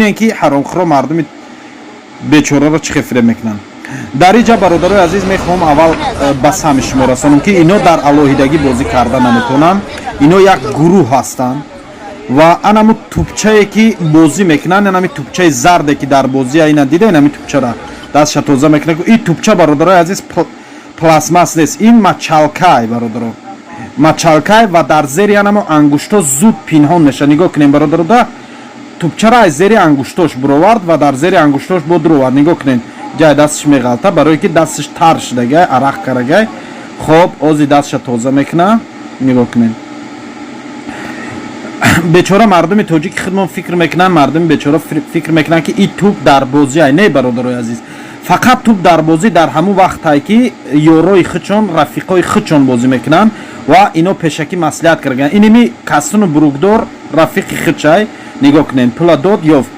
اینکه حرامخورا مردم بیچاره را چه فکر میکنن. در اینجا برادرای عزیز میخوام اول بس هم شما رسانم که اینا در الوهیدگی بازی کرده نمیتونن. اینا یک گروه هستن و انمو توپچه‌ای که بازی میکنن، انمی توپچه زرده که در بازی اینا دیده، انمی توپچه را دستش توزه میکنه. این توپچه برادرای عزیز پلاسماس نیست، این مچالکای برادرها، مچالکای و در زیر انمو انگشتا زود پنهان میشه. نگاه کنیم برادرها، توپچه را از زیر انگشتاش برآورد و در زیر انگشتاش بود رو آورد. نگاه کنین جای دستش میغلطه برای که دستش تر شده، عرق کرده. خب آزی دستش تازه میکنه. نگاه کنین بیچاره مردم تاجیک خودمون فکر میکنن، مردم بیچاره فکر میکنن که این توپ در بازی ای نه برادرای عزیز. فقط توپ در بازی در همون وقتی که یوروی خودشون رفیقای خودشون بازی میکنن و اینا پیشکی مصلحت کردن. اینمی کسون بروگدار رفیق خودشای. نگاه کنین پلا داد یافت